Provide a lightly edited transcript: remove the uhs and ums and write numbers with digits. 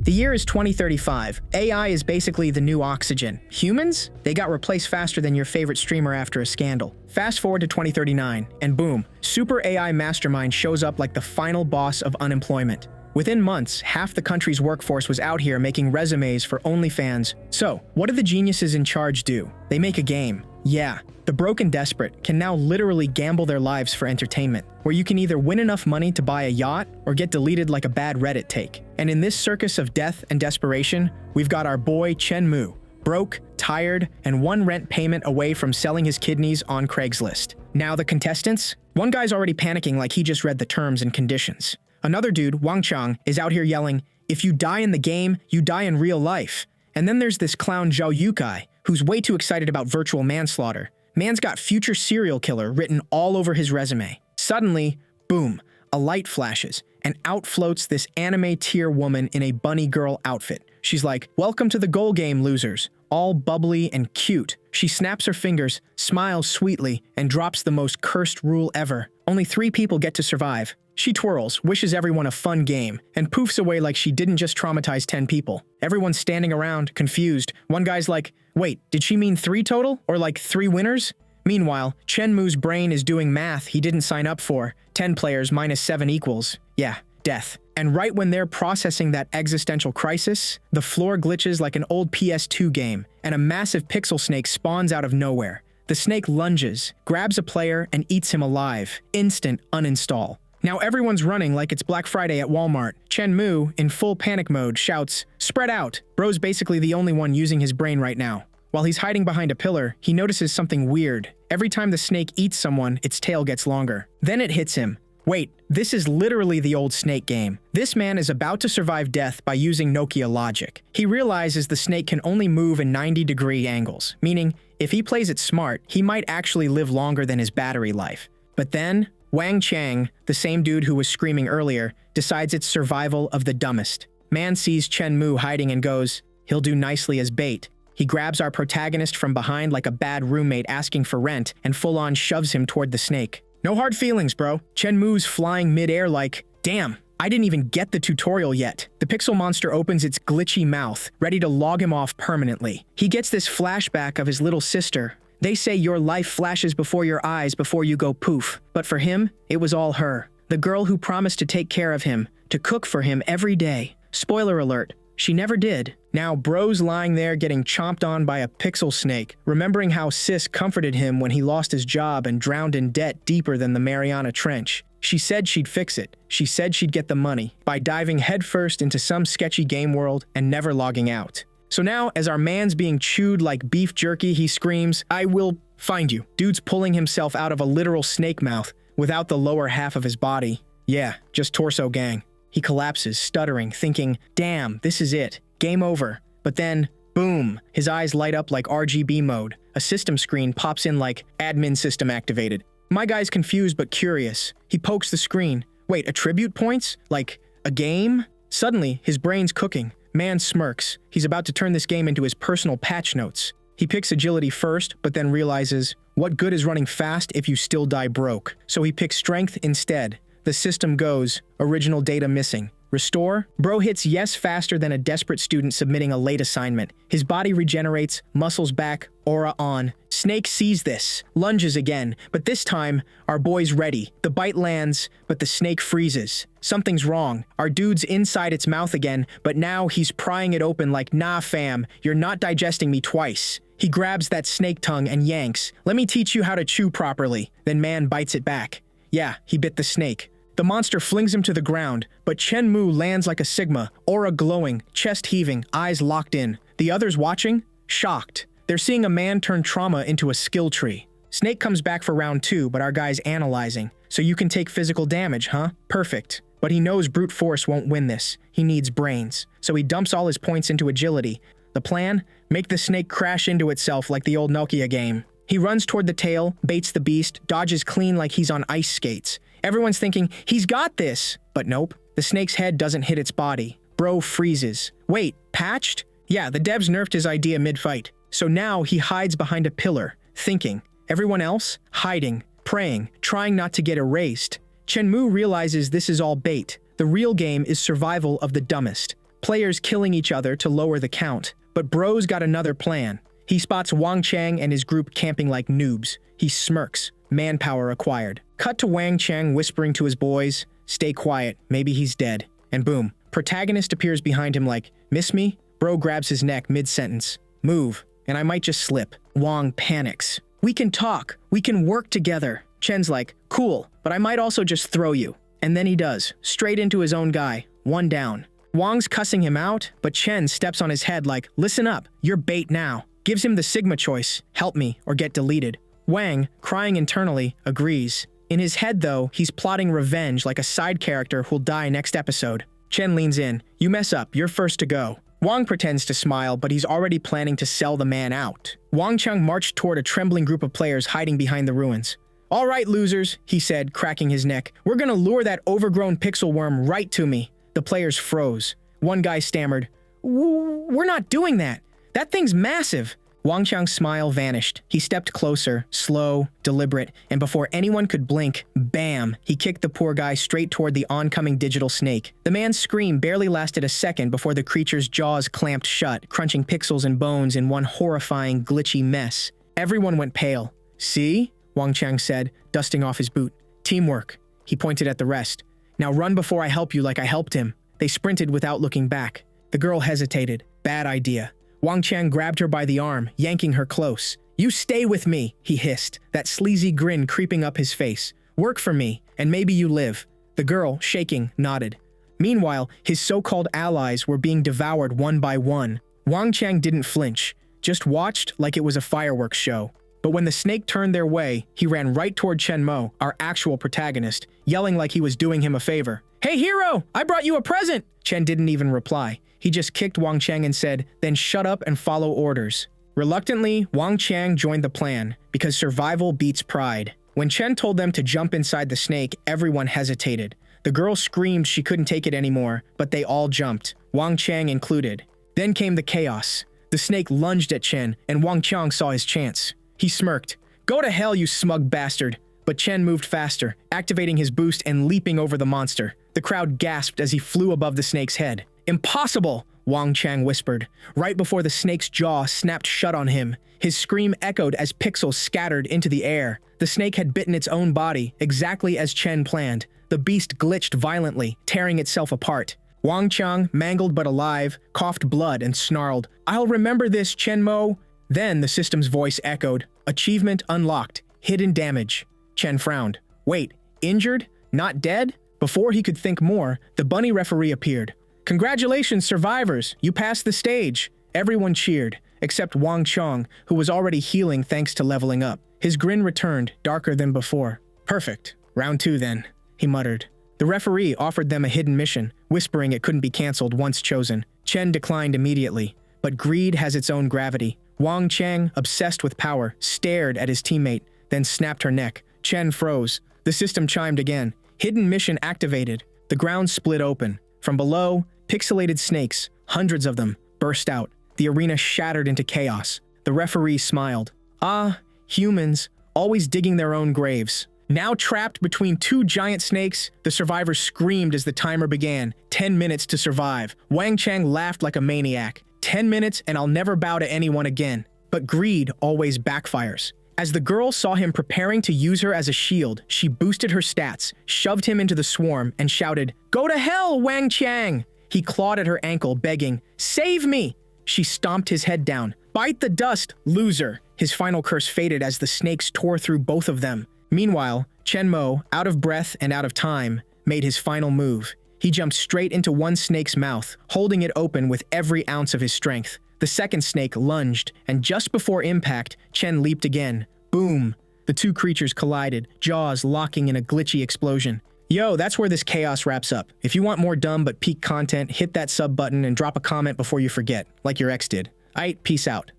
The year is 2035. AI is basically the new oxygen. Humans? They got replaced faster than your favorite streamer after a scandal. Fast forward to 2039, and boom, super AI mastermind shows up like the final boss of unemployment. Within months, half the country's workforce was out here making resumes for OnlyFans. So, what do the geniuses in charge do? They make a game. Yeah, the broke and desperate can now literally gamble their lives for entertainment, where you can either win enough money to buy a yacht or get deleted like a bad Reddit take. And in this circus of death and desperation, we've got our boy Chen Mu, broke, tired, and one rent payment away from selling his kidneys on Craigslist. Now the contestants? One guy's already panicking like he just read the terms and conditions. Another dude, Wong Chang, is out here yelling, "If you die in the game, you die in real life." And then there's this clown Zhao Yukai, who's way too excited about virtual manslaughter. Man's got future serial killer written all over his resume. Suddenly, boom, a light flashes, and out floats this anime tier woman in a bunny girl outfit. She's like, "Welcome to the goal game, losers." All bubbly and cute. She snaps her fingers, smiles sweetly, and drops the most cursed rule ever. Only 3 people get to survive. She twirls, wishes everyone a fun game, and poofs away like she didn't just traumatize 10 people. Everyone's standing around, confused. One guy's like, "Wait, did she mean 3 total? Or like 3 winners?" Meanwhile, Chen Mu's brain is doing math he didn't sign up for. 10 players minus 7 equals, yeah, death. And right when they're processing that existential crisis, the floor glitches like an old PS2 game, and a massive pixel snake spawns out of nowhere. The snake lunges, grabs a player, and eats him alive. Instant uninstall. Now everyone's running like it's Black Friday at Walmart. Chen Mu, in full panic mode, shouts, "Spread out!" Bro's basically the only one using his brain right now. While he's hiding behind a pillar, he notices something weird. Every time the snake eats someone, its tail gets longer. Then it hits him. Wait, this is literally the old snake game. This man is about to survive death by using Nokia logic. He realizes the snake can only move in 90-degree angles, meaning if he plays it smart, he might actually live longer than his battery life. But then, Wong Chang, the same dude who was screaming earlier, decides it's survival of the dumbest. Man sees Chen Mu hiding and goes, "He'll do nicely as bait." He grabs our protagonist from behind like a bad roommate asking for rent and full-on shoves him toward the snake. No hard feelings, bro. Chen Mu's flying mid-air like, "Damn, I didn't even get the tutorial yet." The pixel monster opens its glitchy mouth, ready to log him off permanently. He gets this flashback of his little sister. They say your life flashes before your eyes before you go poof. But for him, it was all her. The girl who promised to take care of him, to cook for him every day. Spoiler alert, she never did. Now bro's lying there getting chomped on by a pixel snake, remembering how sis comforted him when he lost his job and drowned in debt deeper than the Mariana Trench. She said she'd fix it. She said she'd get the money by diving headfirst into some sketchy game world and never logging out. So now, as our man's being chewed like beef jerky, he screams, "I will find you." Dude's pulling himself out of a literal snake mouth without the lower half of his body. Yeah, just torso gang. He collapses, stuttering, thinking, "Damn, this is it. Game over." But then, boom, his eyes light up like RGB mode. A system screen pops in like, "Admin system activated." My guy's confused but curious. He pokes the screen. Wait, attribute points? Like, a game? Suddenly, his brain's cooking. Man smirks. He's about to turn this game into his personal patch notes. He picks agility first, but then realizes, what good is running fast if you still die broke? So he picks strength instead. The system goes, original data missing. Restore? Bro hits yes faster than a desperate student submitting a late assignment. His body regenerates, muscles back, aura on. Snake sees this, lunges again, but this time, our boy's ready. The bite lands, but the snake freezes. Something's wrong. Our dude's inside its mouth again, but now he's prying it open like, "Nah fam, you're not digesting me twice." He grabs that snake tongue and yanks. "Let me teach you how to chew properly." Then man bites it back. Yeah, he bit the snake. The monster flings him to the ground, but Chen Mu lands like a Sigma, aura glowing, chest heaving, eyes locked in. The others watching? Shocked. They're seeing a man turn trauma into a skill tree. Snake comes back for round 2, but our guy's analyzing. "So you can take physical damage, huh? Perfect." But he knows brute force won't win this. He needs brains. So he dumps all his points into agility. The plan? Make the snake crash into itself like the old Nokia game. He runs toward the tail, baits the beast, dodges clean like he's on ice skates. Everyone's thinking, he's got this! But nope, the snake's head doesn't hit its body. Bro freezes. Wait, patched? Yeah, the devs nerfed his idea mid-fight. So now he hides behind a pillar, thinking. Everyone else? Hiding, praying, trying not to get erased. Chen Mu realizes this is all bait. The real game is survival of the dumbest. players killing each other to lower the count. But bro's got another plan. He spots Wong Chang and his group camping like noobs. He smirks. Manpower acquired. Cut to Wong Chang whispering to his boys, "Stay quiet, maybe he's dead." And boom, protagonist appears behind him like, "Miss me?" Bro grabs his neck mid-sentence. "Move, and I might just slip." Wong panics. "We can talk. We can work together." Chen's like, "Cool, but I might also just throw you." And then he does, straight into his own guy, one down. Wong's cussing him out, but Chen steps on his head like, "Listen up, you're bait now." Gives him the Sigma choice, help me or get deleted. Wang, crying internally, agrees. In his head though, he's plotting revenge like a side character who'll die next episode. Chen leans in, "You mess up, you're first to go." Wang pretends to smile, but he's already planning to sell the man out. Wong Chang marched toward a trembling group of players hiding behind the ruins. "All right, losers," he said, cracking his neck. "We're gonna lure that overgrown pixel worm right to me." The players froze. One guy stammered, "We're not doing that. That thing's massive." Wong Chang's smile vanished. He stepped closer, slow, deliberate, and before anyone could blink, bam, he kicked the poor guy straight toward the oncoming digital snake. The man's scream barely lasted a second before the creature's jaws clamped shut, crunching pixels and bones in one horrifying, glitchy mess. Everyone went pale. "See?" Wong Chang said, dusting off his boot. "Teamwork." He pointed at the rest. "Now run before I help you like I helped him." They sprinted without looking back. The girl hesitated. Bad idea. Wong Chang grabbed her by the arm, yanking her close. "You stay with me," he hissed, that sleazy grin creeping up his face. "Work for me, and maybe you live." The girl, shaking, nodded. Meanwhile, his so-called allies were being devoured one by one. Wong Chang didn't flinch, just watched like it was a fireworks show. But when the snake turned their way, he ran right toward Chen Mo, our actual protagonist, yelling like he was doing him a favor. "Hey hero, I brought you a present!" Chen didn't even reply. He just kicked Wong Chang and said, "Then shut up and follow orders." Reluctantly, Wong Chang joined the plan, because survival beats pride. When Chen told them to jump inside the snake, everyone hesitated. The girl screamed she couldn't take it anymore, but they all jumped, Wong Chang included. Then came the chaos. The snake lunged at Chen, and Wong Chang saw his chance. He smirked. "Go to hell, you smug bastard!" But Chen moved faster, activating his boost and leaping over the monster. The crowd gasped as he flew above the snake's head. "Impossible!" Wong Chang whispered. Right before the snake's jaw snapped shut on him, his scream echoed as pixels scattered into the air. The snake had bitten its own body, exactly as Chen planned. The beast glitched violently, tearing itself apart. Wong Chang, mangled but alive, coughed blood and snarled, "I'll remember this, Chen Mo." Then the system's voice echoed, "Achievement unlocked. Hidden damage." Chen frowned. "Wait, injured? Not dead?" Before he could think more, the bunny referee appeared. "Congratulations, survivors! You passed the stage!" Everyone cheered, except Wong Chang, who was already healing thanks to leveling up. His grin returned, darker than before. "Perfect. Round 2 then," he muttered. The referee offered them a hidden mission, whispering it couldn't be cancelled once chosen. Chen declined immediately. But greed has its own gravity. Wong Chang, obsessed with power, stared at his teammate, then snapped her neck. Chen froze. The system chimed again. Hidden mission activated. The ground split open. From below, pixelated snakes, hundreds of them, burst out. The arena shattered into chaos. The referee smiled. "Ah, humans, always digging their own graves." Now trapped between 2 giant snakes, the survivors screamed as the timer began. 10 minutes to survive. Wang Chang laughed like a maniac. 10 minutes and I'll never bow to anyone again. But greed always backfires. As the girl saw him preparing to use her as a shield, she boosted her stats, shoved him into the swarm, and shouted, "Go to hell, Wang Chang!" He clawed at her ankle, begging, "Save me!" She stomped his head down. "Bite the dust, loser!" His final curse faded as the snakes tore through both of them. Meanwhile, Chen Mo, out of breath and out of time, made his final move. He jumped straight into one snake's mouth, holding it open with every ounce of his strength. The second snake lunged, and just before impact, Chen leaped again. Boom! The 2 creatures collided, jaws locking in a glitchy explosion. Yo, that's where this chaos wraps up. If you want more dumb but peak content, hit that sub button and drop a comment before you forget, like your ex did. Aight, peace out.